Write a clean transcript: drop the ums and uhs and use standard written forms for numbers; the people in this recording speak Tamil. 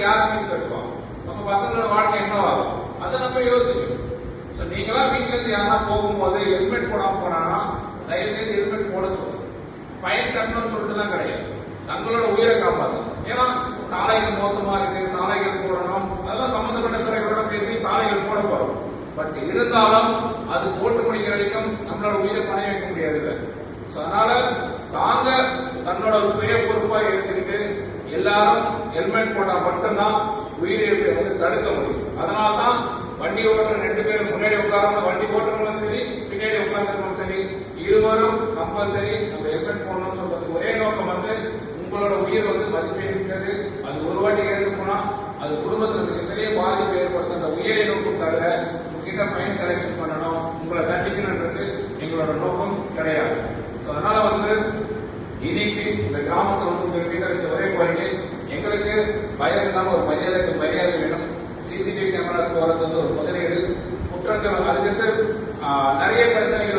யார் ஃபீஸ் கட்டுவாங்க? நம்ம பசங்களோட வாழ்க்கை என்னவாகும்? அதை நம்ம யோசிக்கணும். நீங்களா வீட்டுல இருந்து யாரா போகும்போது ஹெல்மெட் போடாம போனானா தயவு செய்து ஹெல்மெட் போட சொல்லணும். ஃபைன் கட்டணும்னு சொல்லிட்டு தான் கிடையாது, தங்களோட உயிரை காப்பாற்றணும். ஏன்னா சாலைகள் மோசமா இருக்கு, சாலைகள் போடணும், அதெல்லாம் சம்பந்தப்பட்ட துறைகளோட பேசி சாலைகள் போட போறோம். பட் இருந்தாலும் அது போட்டு முடிக்கிற வரைக்கும் நம்மளோட உயிரை பணைய வைக்க முடியாது இல்லை. அதனால தாங்க தன்னோட சுய பொறுப்பா எடுத்துக்கிட்டு எல்லாரும் ஹெல்மெட் போட்டா மட்டும்தான் உயிரிழப்பை தடுக்க முடியும். அதனால்தான் வண்டி ஓட்டுற 2 பேரும் முன்னாடி உட்காரவங்க, வண்டி ஓட்டுறவங்களும் சரி பின்னாடி உட்கார்ந்துருக்கவங்க சரி, இருவரும் கம்பல்சரி நம்ம ஹெல்மெட் போடணும்னு சொல்றது ஒரே நோக்கம் உங்களோட உயிர் மதிப்பை இருக்கிறது. அது ஒரு வாட்டி இறந்து போனா அது குடும்பத்தில் மிகப்பெரிய பாதிப்பு ஏற்படுத்த அந்த உயிரை நோக்கம் தவிர உங்ககிட்ட ஃபைன் கலெக்ஷன் பண்ணணும், உங்களை தண்டிக்கணுன்றது எங்களோட நோக்கம் கிடையாது. அதனால இன்னைக்கு இந்த கிராமத்தில் உங்ககிட்ட வச்ச ஒரே கோரிக்கை, எங்களுக்கு பயம் இல்லாம ஒரு மரியாதை வேணும். சிசிடிவி கேமராஸ் போறது ஒரு முதலீடு, குற்றங்கள் அதுக்கு நிறைய பிரச்சனைகள்